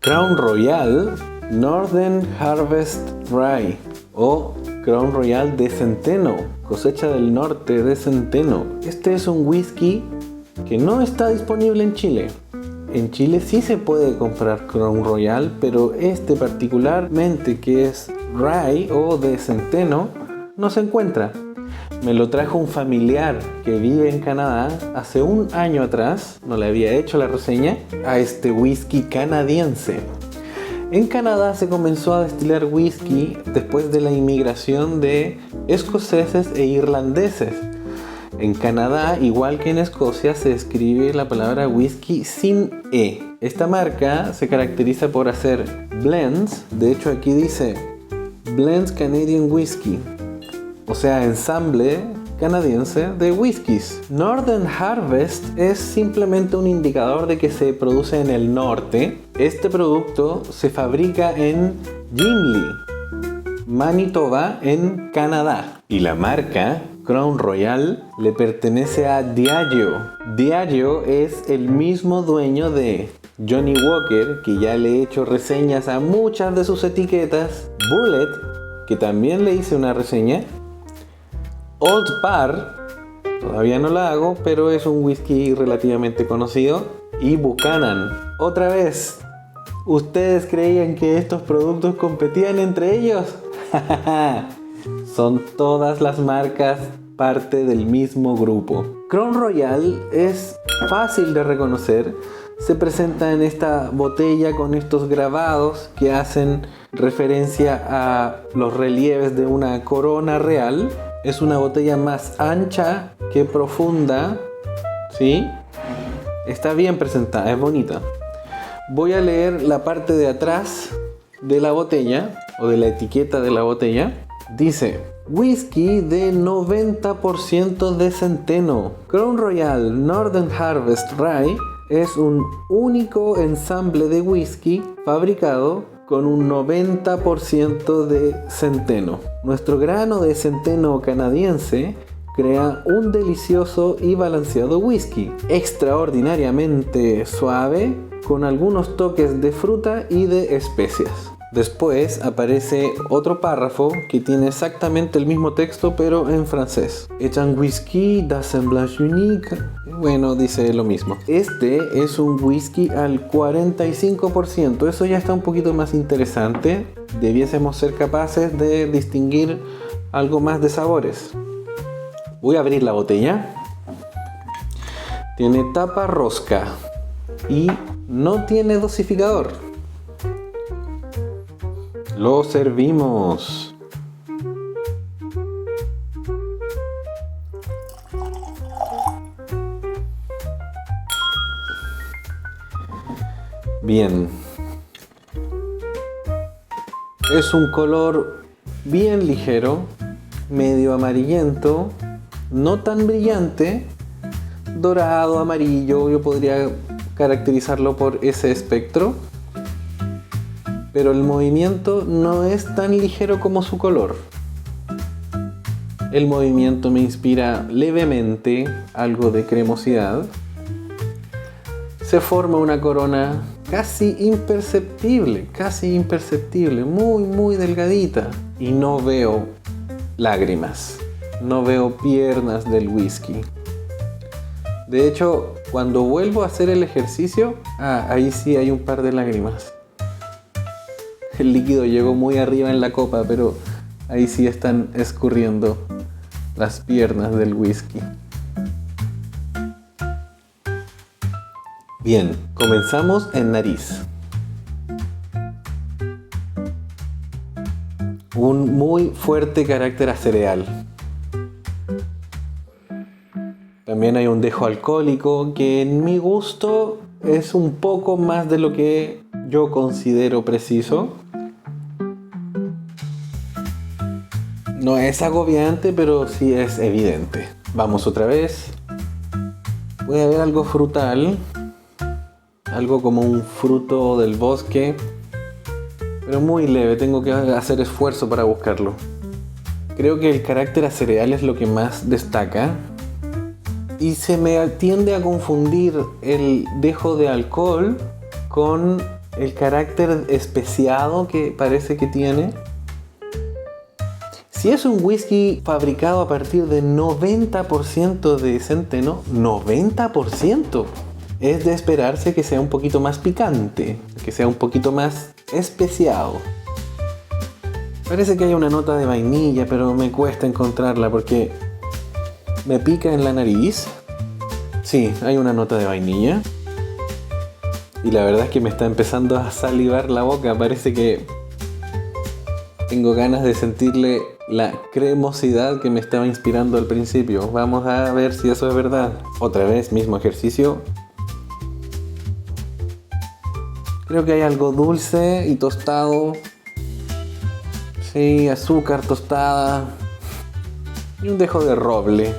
Crown Royal Northern Harvest Rye o Crown Royal de Centeno, cosecha del norte de Centeno. Este es un whisky que no está disponible en Chile. En Chile sí se puede comprar Crown Royal, pero este particularmente, que es Rye o de Centeno, no se encuentra. Me lo trajo un familiar que vive en Canadá hace un año atrás, no le había hecho la reseña, a este whisky canadiense. En Canadá se comenzó a destilar whisky después de la inmigración de escoceses e irlandeses. En Canadá, igual que en Escocia, se escribe la palabra whisky sin E. Esta marca se caracteriza por hacer blends, de hecho aquí dice Blends Canadian Whisky, o sea, ensamble canadiense de whiskies. Northern Harvest es simplemente un indicador de que se produce en el norte. Este producto se fabrica en Gimli, Manitoba, en Canadá. Y la marca Crown Royal le pertenece a Diageo. Diageo es el mismo dueño de Johnnie Walker, que ya le he hecho reseñas a muchas de sus etiquetas, Bullet, que también le hice una reseña, Old Parr, todavía no la hago, pero es un whisky relativamente conocido, y Buchanan. Otra vez, ¿ustedes creían que estos productos competían entre ellos? Son todas las marcas parte del mismo grupo. Crown Royal es fácil de reconocer. Se presenta en esta botella con estos grabados que hacen referencia a los relieves de una corona real. Es una botella más ancha que profunda, ¿sí? Está bien presentada, es bonita. Voy a leer la parte de atrás de la botella o de la etiqueta de la botella. Dice: whisky de 90% de centeno. Crown Royal Northern Harvest Rye es un único ensamble de whisky fabricado con un 90% de centeno. Nuestro grano de centeno canadiense crea un delicioso y balanceado whisky, extraordinariamente suave, con algunos toques de fruta y de especias. Después aparece otro párrafo que tiene exactamente el mismo texto pero en francés. Es un whisky d'assemblage unique. Bueno, dice lo mismo. Este es un whisky al 45%. Eso ya está un poquito más interesante. Debiésemos ser capaces de distinguir algo más de sabores. Voy a abrir la botella. Tiene tapa rosca y no tiene dosificador. Lo servimos. Bien. Es un color bien ligero, medio amarillento, no tan brillante, dorado, amarillo, yo podría caracterizarlo por ese espectro. Pero el movimiento no es tan ligero como su color. El movimiento me inspira levemente algo de cremosidad. Se forma una corona casi imperceptible, muy delgadita. Y no veo lágrimas, no veo piernas del whisky. De hecho, cuando vuelvo a hacer el ejercicio, ahí sí hay un par de lágrimas. El líquido llegó muy arriba en la copa, pero ahí sí están escurriendo las piernas del whisky. Bien, comenzamos en nariz. Un muy fuerte carácter a cereal. También hay un dejo alcohólico que en mi gusto es un poco más de lo que yo considero preciso. No es agobiante, pero sí es evidente. Vamos otra vez. Puede haber algo frutal, algo como un fruto del bosque, pero muy leve, tengo que hacer esfuerzo para buscarlo. Creo que el carácter a cereal es lo que más destaca. Y se me tiende a confundir el dejo de alcohol con el carácter especiado que parece que tiene. Si es un whisky fabricado a partir de 90% de centeno, 90%, es de esperarse que sea un poquito más picante, que sea un poquito más especiado. Parece que hay una nota de vainilla, pero me cuesta encontrarla porque me pica en la nariz. Sí, hay una nota de vainilla. Y la verdad es que me está empezando a salivar la boca. Parece que tengo ganas de sentirle la cremosidad que me estaba inspirando al principio. Vamos a ver si eso es verdad. Otra vez, mismo ejercicio. Creo que hay algo dulce y tostado. Sí, azúcar tostada. Y un dejo de roble.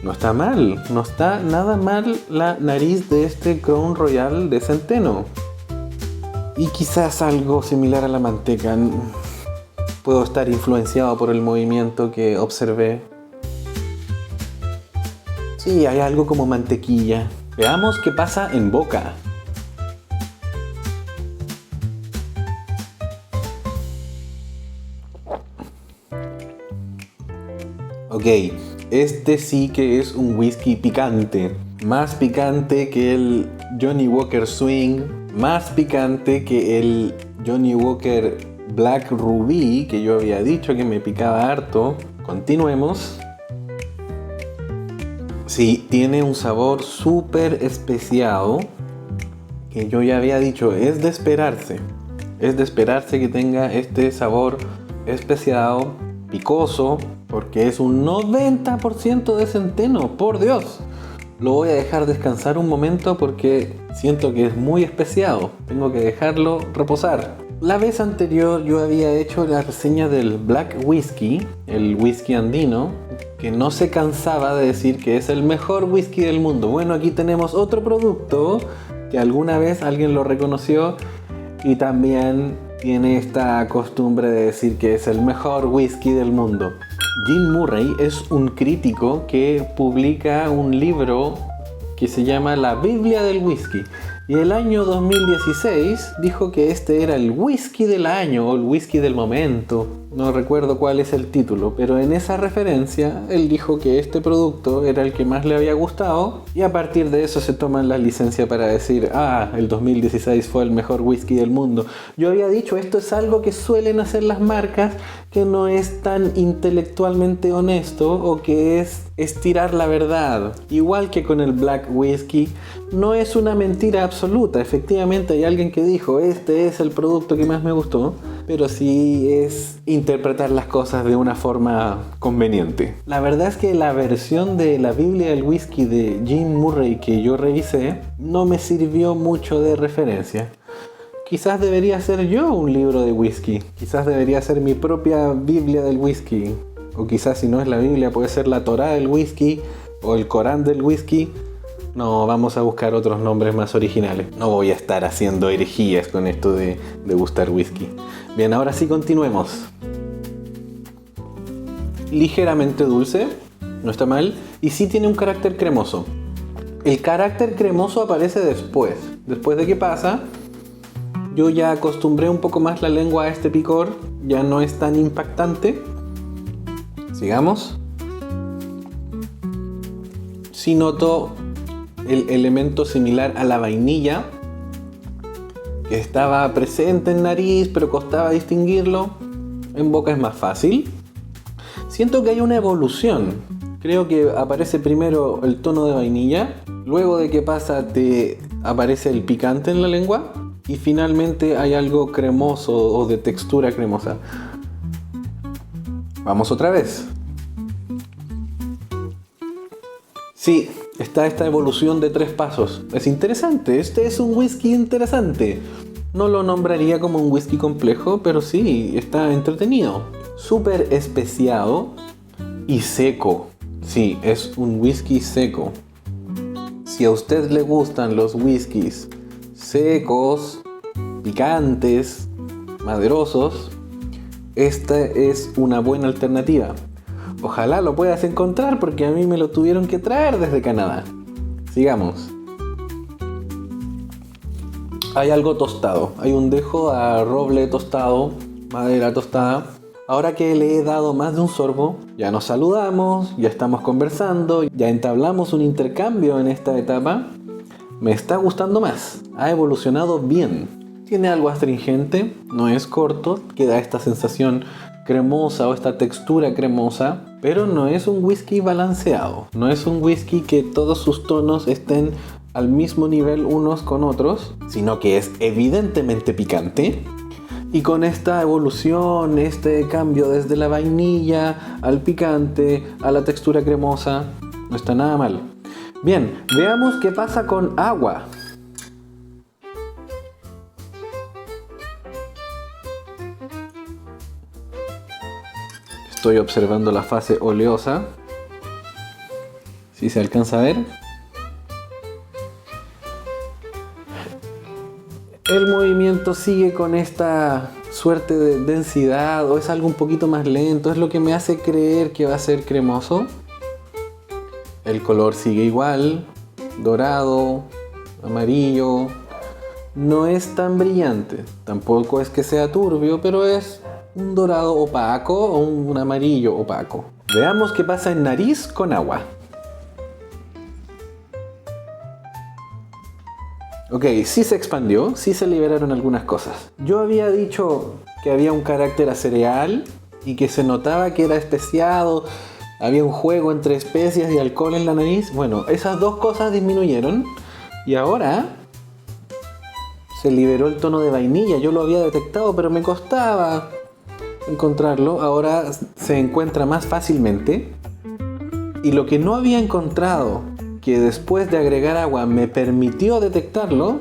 No está mal, no está nada mal la nariz de este Crown Royal de centeno. Y quizás algo similar a la manteca. Puedo estar influenciado por el movimiento que observé. Sí, hay algo como mantequilla. Veamos qué pasa en boca. Ok, este sí que es un whisky picante. Más picante que el Johnny Walker Swing. Más picante que el Johnny Walker Black Ruby, que yo había dicho que me picaba harto. Continuemos. Sí, tiene un sabor súper especiado, que yo ya había dicho, es de esperarse. Es de esperarse que tenga este sabor especiado, picoso, porque es un 90% de centeno, por Dios. Lo voy a dejar descansar un momento porque siento que es muy especiado. Tengo que dejarlo reposar. La vez anterior yo había hecho la reseña del Black Whisky, el whisky andino, que no se cansaba de decir que es el mejor whisky del mundo. Bueno, aquí tenemos otro producto que alguna vez alguien lo reconoció y también tiene esta costumbre de decir que es el mejor whisky del mundo. Jim Murray es un crítico que publica un libro que se llama La Biblia del Whisky. Y el año 2016 dijo que este era el whisky del año o el whisky del momento. No recuerdo cuál es el título, pero en esa referencia él dijo que este producto era el que más le había gustado y a partir de eso se toman la licencia para decir, el 2016 fue el mejor whisky del mundo. Yo había dicho, esto es algo que suelen hacer las marcas, que no es tan intelectualmente honesto o que es estirar la verdad. Igual que con el Black Whisky, no es una mentira absoluta. Efectivamente hay alguien que dijo, este es el producto que más me gustó, pero sí es interpretar las cosas de una forma conveniente. La verdad es que la versión de la Biblia del Whisky de Jim Murray que yo revisé no me sirvió mucho de referencia. Quizás debería hacer yo un libro de whisky. Quizás debería ser mi propia Biblia del whisky. O quizás si no es la Biblia puede ser la Torá del whisky o el Corán del whisky. No, vamos a buscar otros nombres más originales. No voy a estar haciendo herejías con esto de gustar whisky. Bien, ahora sí continuemos. Ligeramente dulce, no está mal. Y sí tiene un carácter cremoso. El carácter cremoso aparece después. Después de que pasa, yo ya acostumbré un poco más la lengua a este picor. Ya no es tan impactante. Sigamos. Sí noto el elemento similar a la vainilla que estaba presente en nariz pero costaba distinguirlo. En boca es más fácil. Siento que hay una evolución. Creo que aparece primero el tono de vainilla, luego de que pasa te aparece el picante en la lengua y finalmente hay algo cremoso o de textura cremosa. Vamos otra vez. Sí, está esta evolución de 3 pasos. Es interesante, este es un whisky interesante. No lo nombraría como un whisky complejo, pero sí, está entretenido. Súper especiado y seco. Sí, es un whisky seco. Si a usted le gustan los whiskies secos, picantes, maderosos, esta es una buena alternativa. Ojalá lo puedas encontrar porque a mí me lo tuvieron que traer desde Canadá. Sigamos. hay algo tostado. Hay un dejo a roble tostado, madera tostada. Ahora que le he dado más de un sorbo, ya nos saludamos, ya estamos conversando, ya entablamos un intercambio en esta etapa. Me está gustando más, ha evolucionado bien. Tiene algo astringente, no es corto, queda esta sensación cremosa o esta textura cremosa, pero no es un whisky balanceado. No es un whisky que todos sus tonos estén al mismo nivel unos con otros, sino que es evidentemente picante. Y con esta evolución, este cambio desde la vainilla al picante, a la textura cremosa, no está nada mal. Bien, veamos qué pasa con agua. Estoy observando la fase oleosa. ¿Sí se alcanza a ver? El movimiento sigue con esta suerte de densidad o es algo un poquito más lento, es lo que me hace creer que va a ser cremoso. El color sigue igual, dorado, amarillo, no es tan brillante, tampoco es que sea turbio, pero es un dorado opaco o un amarillo opaco. Veamos qué pasa en nariz con agua. Ok, sí se expandió, sí se liberaron algunas cosas. Yo había dicho que había un carácter a cereal y que se notaba que era especiado, había un juego entre especias y alcohol en la nariz. Bueno, esas dos cosas disminuyeron y ahora se liberó el tono de vainilla. Yo lo había detectado, pero me costaba encontrarlo. Ahora se encuentra más fácilmente. Y lo que no había encontrado, que después de agregar agua me permitió detectarlo,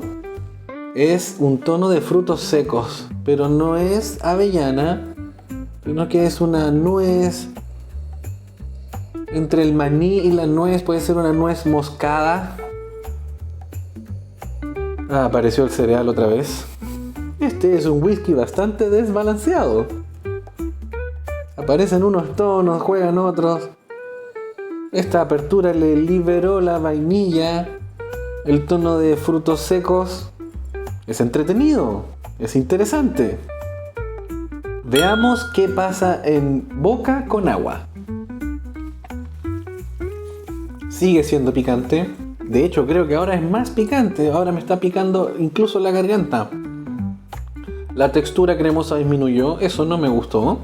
es un tono de frutos secos, pero no es avellana, sino que es una nuez. Entre el maní y la nuez puede ser una nuez moscada. Apareció el cereal otra vez. Este es un whisky bastante desbalanceado. Aparecen unos tonos, juegan otros. Esta apertura le liberó la vainilla, el tono de frutos secos. Es entretenido, es interesante. Veamos qué pasa en boca con agua. Sigue siendo picante. De hecho, creo que ahora es más picante. Ahora me está picando incluso la garganta. La textura cremosa disminuyó. Eso no me gustó.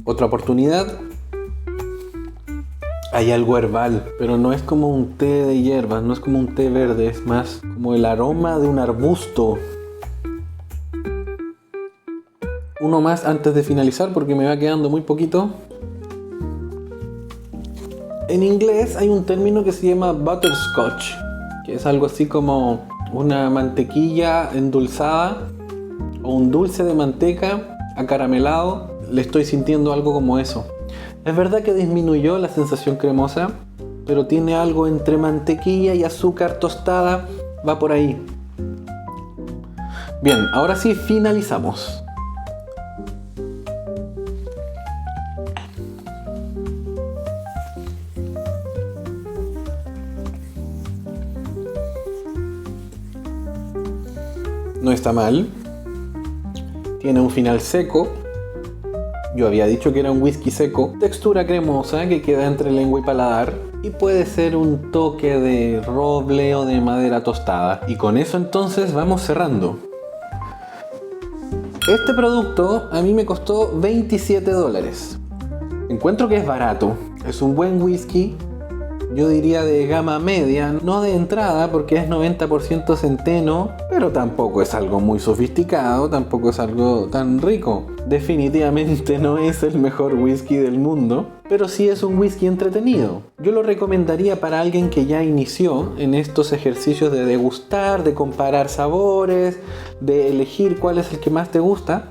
Otra oportunidad. Hay algo herbal, pero no es como un té de hierbas, no es como un té verde, es más como el aroma de un arbusto. Uno más antes de finalizar porque me va quedando muy poquito. En inglés hay un término que se llama butterscotch, que es algo así como una mantequilla endulzada o un dulce de manteca acaramelado. Le estoy sintiendo algo como eso. Es verdad que disminuyó la sensación cremosa, pero tiene algo entre mantequilla y azúcar tostada, va por ahí. Bien, ahora sí finalizamos. No está mal. Tiene un final seco. Yo había dicho que era un whisky seco. Textura cremosa que queda entre lengua y paladar. Y puede ser un toque de roble o de madera tostada. Y con eso entonces vamos cerrando. Este producto a mí me costó $27. Encuentro que es barato. Es un buen whisky. Yo diría de gama media, no de entrada porque es 90% centeno, pero tampoco es algo muy sofisticado, tampoco es algo tan rico. Definitivamente no es el mejor whisky del mundo, pero sí es un whisky entretenido. Yo lo recomendaría para alguien que ya inició en estos ejercicios de degustar, de comparar sabores, de elegir cuál es el que más te gusta,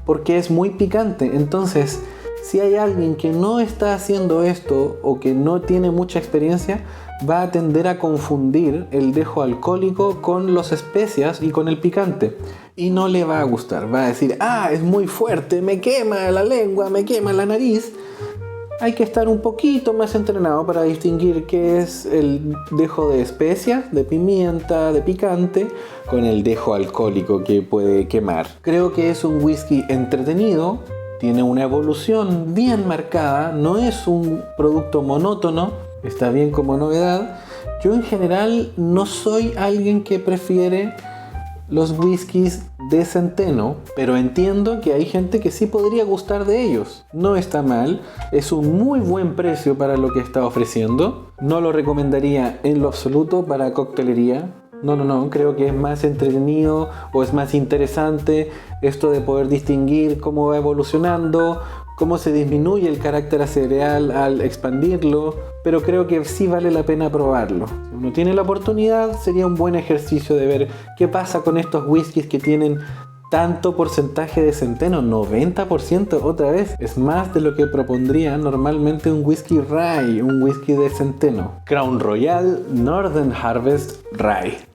porque es muy picante. Entonces, si hay alguien que no está haciendo esto o que no tiene mucha experiencia, va a tender a confundir el dejo alcohólico con las especias y con el picante. Y no le va a gustar. Va a decir, es muy fuerte, me quema la lengua, me quema la nariz. hay que estar un poquito más entrenado para distinguir qué es el dejo de especias, de pimienta, de picante, con el dejo alcohólico que puede quemar. Creo que es un whisky entretenido, tiene una evolución bien marcada, no es un producto monótono, está bien como novedad. Yo en general no soy alguien que prefiere los whiskies de centeno, pero entiendo que hay gente que sí podría gustar de ellos. No está mal, es un muy buen precio para lo que está ofreciendo. No lo recomendaría en lo absoluto para coctelería. No, creo que es más entretenido o es más interesante esto de poder distinguir cómo va evolucionando, cómo se disminuye el carácter a cereal al expandirlo, pero creo que sí vale la pena probarlo. Si uno tiene la oportunidad, sería un buen ejercicio de ver qué pasa con estos whiskies que tienen tanto porcentaje de centeno, 90% otra vez, es más de lo que propondría normalmente un whisky rye, un whisky de centeno. Crown Royal Northern Harvest Rye.